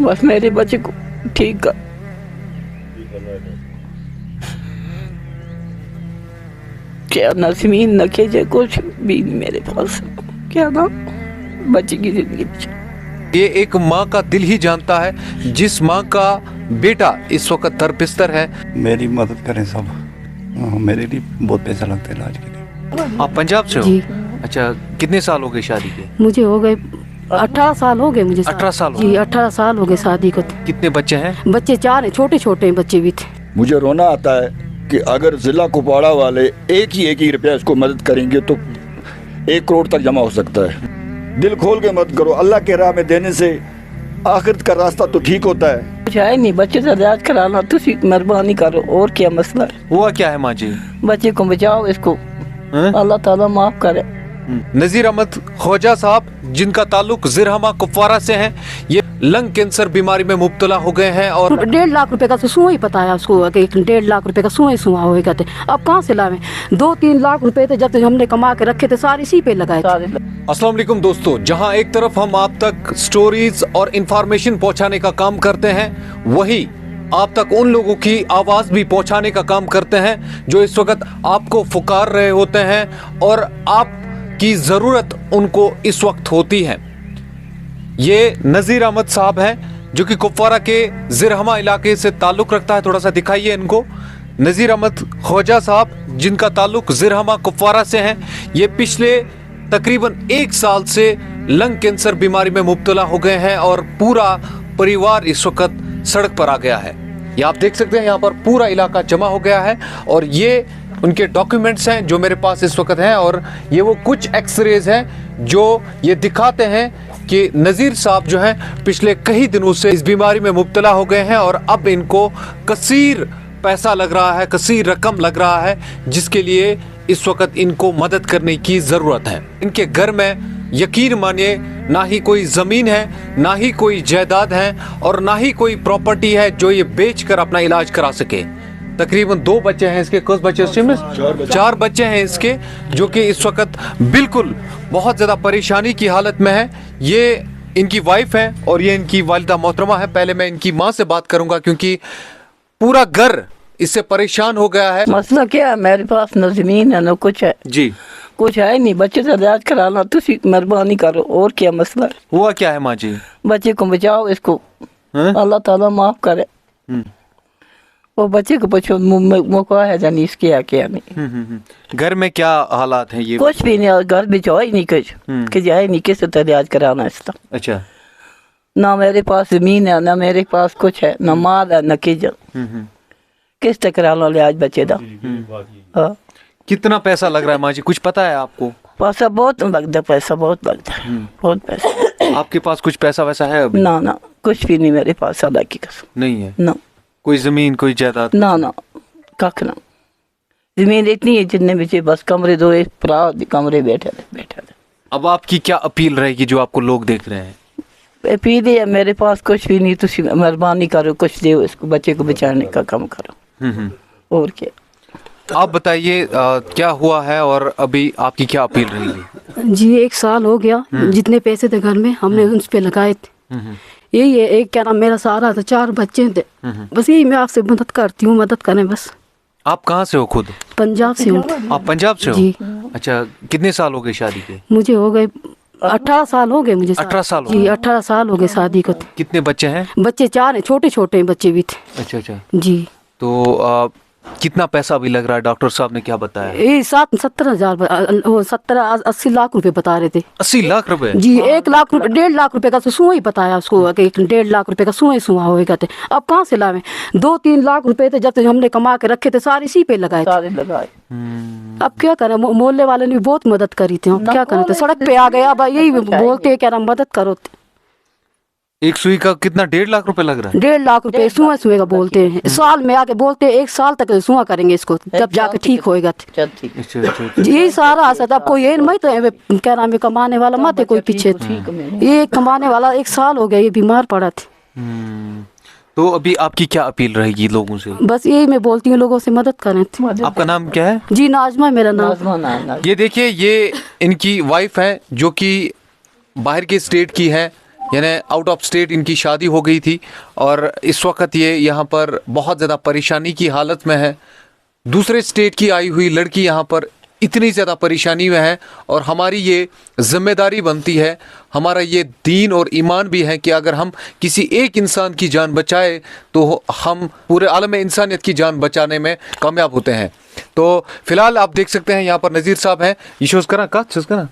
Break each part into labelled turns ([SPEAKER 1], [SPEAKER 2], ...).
[SPEAKER 1] बस मेरे बच्चे को ठीक कर। क्या न जमीन न कीजिए, कुछ भी नहीं मेरे पास। क्या ना बच्चे की जिंदगी बचा।
[SPEAKER 2] ये एक माँ का दिल ही जानता है, जिस माँ का बेटा इस वक्त दरबिस्तर है।
[SPEAKER 3] मेरी मदद करें सब। मेरे लिए बहुत पैसा लगता है इलाज के लिए।
[SPEAKER 2] आप पंजाब से हो?
[SPEAKER 4] जी।
[SPEAKER 2] अच्छा, कितने साल हो गए शादी के?
[SPEAKER 4] मुझे हो गए 18 साल हो गए मुझे।
[SPEAKER 2] 18 साल हो
[SPEAKER 4] जी,
[SPEAKER 2] गए।
[SPEAKER 4] 18 साल हो गए शादी को।
[SPEAKER 2] कितने बच्चे हैं?
[SPEAKER 4] बच्चे 4 हैं, छोटे छोटे बच्चे भी थे।
[SPEAKER 5] मुझे रोना आता है कि अगर जिला कुपवाड़ा वाले एक ही रुपया इसको मदद करेंगे तो 1 करोड़ तक जमा हो सकता है। दिल खोल के मदद करो। अल्लाह के राह में देने से आखिरत का रास्ता तो ठीक होता है।
[SPEAKER 1] कुछ है नहीं, बच्चे का इलाज कराना, तुसी मेहरबानी करो। और क्या मसला है?
[SPEAKER 2] हुआ क्या है माँ जी?
[SPEAKER 1] बच्चे को बचाओ, इसको अल्लाह ताला माफ करे।
[SPEAKER 2] नजीर अहमद खोजा साहब, जिनका ताल्लुक जिरहमा कुपवारा से है, ये लंग कैंसर बीमारी में मुब्तला हो गए हैं और
[SPEAKER 4] 1.5 लाख रुपए का तो सुआ ही पता है उसको कि 1.5 लाख रुपए का सुआ होएगा। थे अब कहाँ से लावे? 2-3 लाख रुपए थे जब हमने कमा के रखे थे, सारे इसी पे लगाए थे।
[SPEAKER 2] अस्सलाम वालेकुम दोस्तों, जहां एक तरफ हम आप तक स्टोरीज और इंफॉर्मेशन पहुंचाने का काम करते हैं, वही आप तक उन लोगों की आवाज भी पहुंचाने का काम करते हैं जो इस वक्त आपको पुकार रहे होते हैं और आपकी जरूरत उनको इस वक्त होती है। ये नजीर अहमद साहब हैं जो कि कुपवारा के जिरहमा इलाके से ताल्लुक रखता है। थोड़ा सा दिखाइए इनको। नजीर अहमद खोजा साहब, जिनका ताल्लुक जिरहमा कुपवारा से है, ये पिछले तकरीबन 1 साल से लंग कैंसर बीमारी में मुब्तला हो गए हैं और पूरा परिवार इस वक्त सड़क पर आ गया है। ये आप देख सकते हैं, यहाँ पर पूरा इलाका जमा हो गया है और ये उनके डॉक्यूमेंट्स हैं जो मेरे पास इस वक्त हैं और ये वो कुछ एक्सरेज हैं जो ये दिखाते हैं कि नज़ीर साहब जो हैं पिछले कई दिनों से इस बीमारी में मुब्तला हो गए हैं और अब इनको कसीर पैसा लग रहा है, कसीर रकम लग रहा है, जिसके लिए इस वक्त इनको मदद करने की ज़रूरत है। इनके घर में यकीन मानिए ना ही कोई ज़मीन है, ना ही कोई जायदाद है और ना ही कोई प्रॉपर्टी है जो ये बेच कर अपना इलाज करा सके। तकरीबन 2 बच्चे हैं इसके। कुछ बच्चे? 4 बच्चे हैं इसके, जो कि इस वक्त बिल्कुल बहुत ज़्यादा परेशानी की हालत में है। ये इनकी वाइफ है और ये इनकी वालिदा मोहतरमा है। पहले मैं इनकी माँ से बात करूंगा क्योंकि पूरा घर इससे परेशान हो गया है।
[SPEAKER 1] मसला क्या है? मेरे पास न जमीन है न कुछ है।
[SPEAKER 2] जी।
[SPEAKER 1] कुछ है नहीं, बच्चे का इलाज कराना, तुसी मेहरबानी करो। और क्या मसला है?
[SPEAKER 2] हुआ क्या है माँ जी?
[SPEAKER 1] बच्चे को बचाओ, इसको अल्लाह ताला माफ करे। वो बच्चे को पूछो मौका है जानी इसके या क्या नहीं।
[SPEAKER 2] घर में क्या हालात हैं? ये
[SPEAKER 1] कुछ भी नहीं, घर भी जाए नहीं, कुछ कि जाए नहीं, किस तरह इलाज कराना इसका।
[SPEAKER 2] अच्छा।
[SPEAKER 1] ना मेरे पास जमीन है, ना मेरे पास कुछ है, ना माल है, ना कीजल। किस तरह करा लो इलाज बच्चे का? हाँ।
[SPEAKER 2] कितना पैसा लग रहा है माँ जी, कुछ पता है आपको?
[SPEAKER 1] पैसा बहुत लगता है, पैसा बहुत लगता है, बहुत पैसा।
[SPEAKER 2] आपके पास कुछ पैसा वैसा है अभी?
[SPEAKER 1] ना ना, कुछ भी नहीं मेरे पास, अल्लाह की कसम
[SPEAKER 2] नहीं है।
[SPEAKER 1] ना।
[SPEAKER 2] कोई जमीन, कोई जायदाद?
[SPEAKER 1] ना ना, कख ना। जमीन इतनी है जितने बच्चे, बस कमरे 2 कमरे बैठे थे।
[SPEAKER 2] अब आपकी क्या अपील रहेगी जो आपको लोग देख रहे हैं?
[SPEAKER 1] अपील है, मेरे पास कुछ भी नहीं, तुसी मेहरबानी करो, कुछ दो इसको, बच्चे को बचाने का काम करो। और क्या?
[SPEAKER 2] आप बताइए क्या हुआ है और अभी आपकी क्या अपील रहेगी?
[SPEAKER 4] जी, 1 साल हो गया। जितने पैसे थे घर में हमने उस पे लगाए थे। यही है, एक क्या नाम मेरा सहारा था, 4 बच्चे थे। बस यही मैं आपसे मदद करती हूँ, मदद करें बस।
[SPEAKER 2] आप कहाँ से हो खुद?
[SPEAKER 4] पंजाब से हूँ।
[SPEAKER 2] आप पंजाब से हो?
[SPEAKER 4] जी।
[SPEAKER 2] अच्छा, कितने साल हो गए शादी के?
[SPEAKER 4] मुझे हो गए 18 साल हो गए मुझे।
[SPEAKER 2] 18 साल?
[SPEAKER 4] जी, 18 साल हो गए शादी को।
[SPEAKER 2] कितने बच्चे हैं?
[SPEAKER 4] बच्चे 4 हैं, छोटे छोटे बच्चे भी थे।
[SPEAKER 2] अच्छा।
[SPEAKER 4] जी।
[SPEAKER 2] तो कितना पैसा भी लग रहा है? डॉक्टर साहब ने क्या बताया?
[SPEAKER 4] ये 70,000 70-80 लाख रुपए बता रहे थे।
[SPEAKER 2] 80 लाख रुपए?
[SPEAKER 4] जी, 1 लाख 1.5 लाख रुपए का तो सुआ ही बताया उसको कि 1.5 लाख रुपए का सुआ होएगा। थे अब कहाँ से लावे? 2-3 लाख रुपए थे जब हमने कमा के रखे थे, सारे इसी पे लगाए थे। अब क्या करें? मोहल्ले वाले ने भी बहुत मदद करी थी। अब क्या करें? सड़क पे आ गया। अब यही बोलते हैं क्या मदद करो।
[SPEAKER 2] एक सुई का कितना? 1.5 लाख रुपए लग रहा है?
[SPEAKER 4] 1.5 लाख रुपए सुआ का बोलते हैं। साल में आके बोलते हैं 1 साल तक सुआ करेंगे इसको, तब जाके ठीक होएगा।
[SPEAKER 2] अच्छा।
[SPEAKER 4] यही सारा आशा था। कोई ये नहीं तो क्या नाम है, कमाने वाला मत है कोई पीछे। ये कमाने वाला 1 साल हो गया, ये बीमार पड़ा था।
[SPEAKER 2] तो अभी आपकी क्या अपील रहेगी लोगों से?
[SPEAKER 4] बस यही मैं बोलती हूँ, लोगों से मदद करें।
[SPEAKER 2] आपका नाम क्या है?
[SPEAKER 4] जी, नाजमा मेरा नाम।
[SPEAKER 2] ये देखिए, ये इनकी वाइफ है जो कि बाहर के स्टेट की है। यानी आउट ऑफ स्टेट इनकी शादी हो गई थी और इस वक्त ये यहाँ पर बहुत ज़्यादा परेशानी की हालत में है। दूसरे स्टेट की आई हुई लड़की यहाँ पर इतनी ज़्यादा परेशानी में है और हमारी ये जिम्मेदारी बनती है, हमारा ये दीन और ईमान भी है कि अगर हम किसी एक इंसान की जान बचाए तो हम पूरे आलम इंसानियत की जान बचाने में कामयाब होते हैं। तो फिलहाल आप देख सकते हैं यहाँ पर नज़ीर साहब हैं। ईशोज करा का चीज़ करा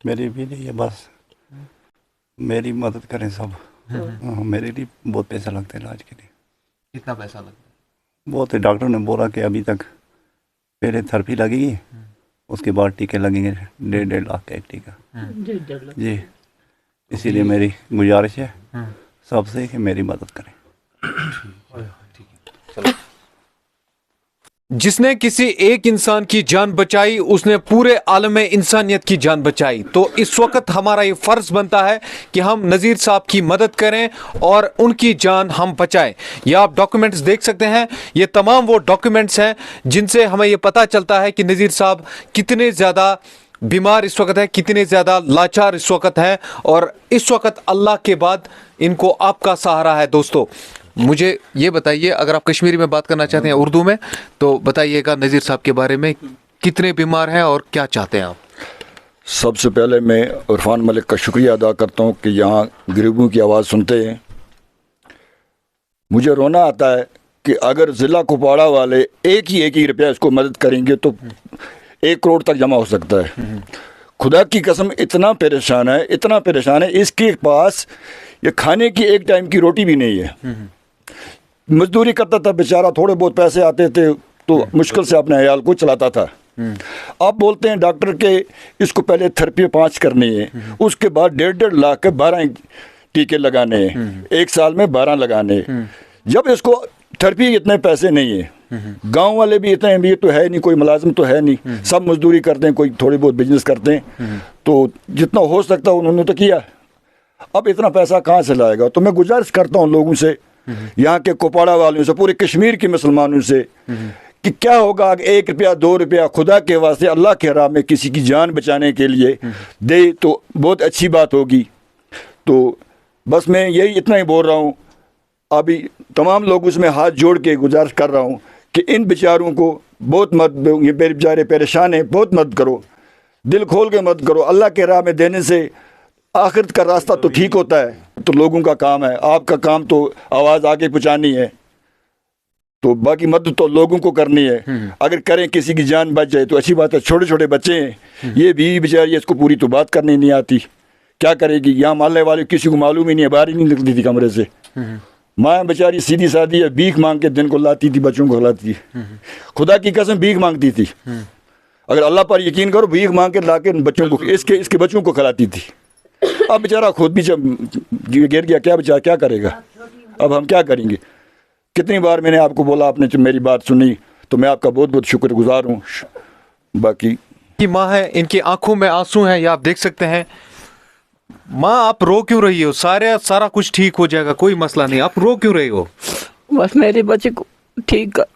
[SPEAKER 3] मेरी भी नहीं है, बस मेरी मदद करें सब। हाँ, मेरे लिए बहुत पैसा लगता है इलाज के लिए।
[SPEAKER 2] कितना पैसा लगता है?
[SPEAKER 3] बहुत है, डॉक्टर ने बोला कि अभी तक पहले थेरेपी लगेगी, उसके बाद टीके लगेंगे 1.5 लाख का एक टीका जी। इसीलिए मेरी गुजारिश है सबसे कि मेरी मदद करें।
[SPEAKER 2] जिसने किसी एक इंसान की जान बचाई उसने पूरे आलम इंसानियत की जान बचाई। तो इस वक्त हमारा ये फ़र्ज बनता है कि हम नज़ीर साहब की मदद करें और उनकी जान हम बचाएं। ये आप डॉक्यूमेंट्स देख सकते हैं, ये तमाम वो डॉक्यूमेंट्स हैं जिनसे हमें ये पता चलता है कि नज़ीर साहब कितने ज़्यादा बीमार इस वक्त है, कितने ज़्यादा लाचार इस वक्त हैं और इस वक्त अल्लाह के बाद इनको आपका सहारा है। दोस्तों मुझे ये बताइए, अगर आप कश्मीरी में बात करना चाहते हैं उर्दू में तो बताइएगा नज़ीर साहब के बारे में, कितने बीमार हैं और क्या चाहते हैं आप?
[SPEAKER 5] सबसे पहले मैं इरफान मलिक का शुक्रिया अदा करता हूँ कि यहाँ गरीबों की आवाज़ सुनते हैं। मुझे रोना आता है कि अगर ज़िला कुपवाड़ा वाले एक ही रुपया इसको मदद करेंगे तो 1 करोड़ तक जमा हो सकता है। खुदा की कसम इतना परेशान है, इसके पास ये खाने की एक टाइम की रोटी भी नहीं है। मजदूरी करता था बेचारा, थोड़े बहुत पैसे आते थे तो मुश्किल से अपने अयाल को चलाता था। आप बोलते हैं डॉक्टर के इसको पहले थेरेपी 5 करनी है, उसके बाद 1.5 लाख के 12 टीके लगाने हैं, 1 साल में 12 लगाने हैं। जब इसको थेरेपी इतने पैसे नहीं है, गांव वाले भी इतने अमीर तो है नहीं, कोई मुलाजिम तो है नहीं, सब मजदूरी करते हैं, कोई थोड़ी बहुत बिजनेस करते हैं, तो जितना हो सकता उन्होंने तो किया। अब इतना पैसा कहाँ से लाएगा? तो मैं गुजारिश करता हूँ लोगों से, यहाँ के कुपवाड़ा वालों से, पूरे कश्मीर के मुसलमानों से कि क्या होगा अगर 1 रुपया 2 रुपया खुदा के वास्ते अल्लाह के राह में किसी की जान बचाने के लिए दे तो बहुत अच्छी बात होगी। तो बस मैं यही इतना ही बोल रहा हूँ। अभी तमाम लोगों से मैं हाथ जोड़ के गुजारिश कर रहा हूँ कि इन बेचारों को बहुत मत, ये बेचारे परेशान हैं, बहुत मदद करो, दिल खोल के मदद करो। अल्लाह के राह में देने से आखिरत का रास्ता तो ठीक होता है। तो लोगों का काम है, आपका काम तो आवाज़ आगे पहुँचानी है, तो बाकी मदद तो लोगों को करनी है। अगर करें किसी की जान बच जाए तो अच्छी बात है। छोटे छोटे बच्चे हैं, ये भी बेचारी, इसको पूरी तो बात करनी नहीं आती, क्या करेगी? यहाँ मालने वाले किसी को मालूम ही नहीं है, बाहर ही नहीं निकलती थी कमरे से। माँ बेचारी सीधी सादी है, भीख मांग के दिन को लाती थी, बच्चों को खिलाती थी। खुदा की कसम भीख मांगती थी। अगर अल्लाह पर यकीन करो, भीख मांग के ला के बच्चों को, इसके बच्चों को खिलाती थी। अब बेचारा खुद भी जब गिर गया, क्या बेचारा क्या करेगा? अब हम क्या करेंगे? कितनी बार मैंने आपको बोला, आपने जब मेरी बात सुनी, तो मैं आपका बहुत बहुत शुक्रगुजार हूँ। बाकी
[SPEAKER 2] की माँ है, इनकी आंखों में आंसू हैं, ये आप देख सकते हैं। माँ आप रो क्यों रही हो? सारा कुछ ठीक हो जाएगा, कोई मसला नहीं, आप रो क्यों रही हो?
[SPEAKER 1] बस मेरे बच्चे को ठीक कर।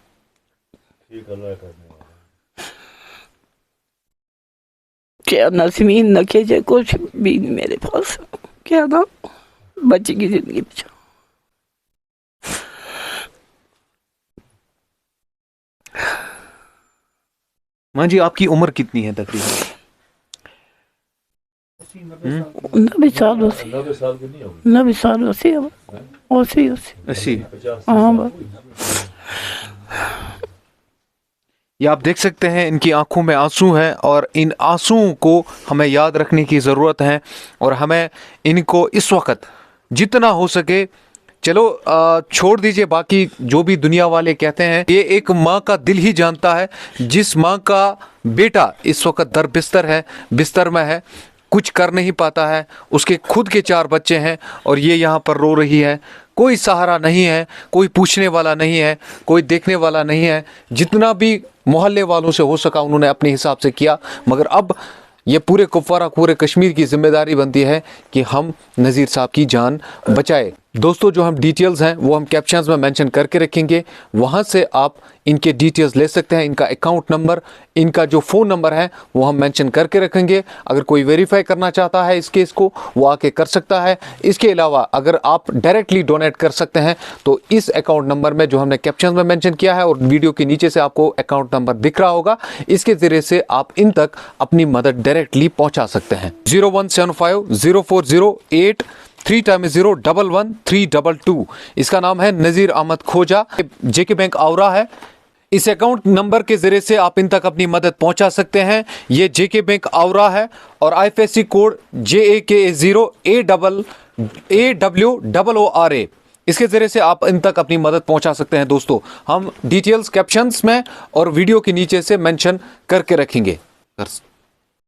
[SPEAKER 1] क्या नसीमीन न कीजिए, कुछ भी नहीं मेरे पास, क्या ना बच्चे की जिंदगी बचा।
[SPEAKER 2] माँ जी आपकी उम्र कितनी है तकरीबन?
[SPEAKER 1] 90 साल 80। हाँ बस।
[SPEAKER 2] ये आप देख सकते हैं, इनकी आंखों में आंसू हैं और इन आंसुओं को हमें याद रखने की ज़रूरत है और हमें इनको इस वक्त जितना हो सके, चलो छोड़ दीजिए बाकी जो भी दुनिया वाले कहते हैं, ये एक माँ का दिल ही जानता है। जिस माँ का बेटा इस वक्त दर बिस्तर में है, कुछ कर नहीं पाता है, उसके खुद के 4 बच्चे हैं और ये यहाँ पर रो रही है, कोई सहारा नहीं है, कोई पूछने वाला नहीं है, कोई देखने वाला नहीं है। जितना भी मोहल्ले वालों से हो सका उन्होंने अपने हिसाब से किया, मगर अब ये पूरे कुपवाड़ा, पूरे कश्मीर की जिम्मेदारी बनती है कि हम नज़ीर साहब की जान बचाए। दोस्तों जो हम डिटेल्स हैं वो हम कैप्शंस में मेंशन करके रखेंगे, वहां से आप इनके डिटेल्स ले सकते हैं। इनका अकाउंट नंबर, इनका जो फ़ोन नंबर है वो हम मेंशन करके रखेंगे। अगर कोई वेरीफाई करना चाहता है इस केस को वो आके कर सकता है। इसके अलावा अगर आप डायरेक्टली डोनेट कर सकते हैं तो इस अकाउंट नंबर में जो हमने कैप्शन में मेंशन किया है और वीडियो के नीचे से आपको अकाउंट नंबर दिख रहा होगा, इसके ज़रिए से आप इन तक अपनी मदद डायरेक्टली पहुँचा सकते हैं। 01750408 3x0111322। इसका नाम है नज़ीर अहमद खोजा, जेके बैंक आवरा है। इस अकाउंट नंबर के जरिए से आप इन तक अपनी मदद पहुंचा सकते हैं। ये जेके बैंक आवरा है और IFSC कोड JAK0AWOORA। इसके जरिए से आप इन तक अपनी मदद पहुंचा सकते हैं। दोस्तों हम डिटेल्स कैप्शंस में और वीडियो के नीचे से मेंशन करके रखेंगे।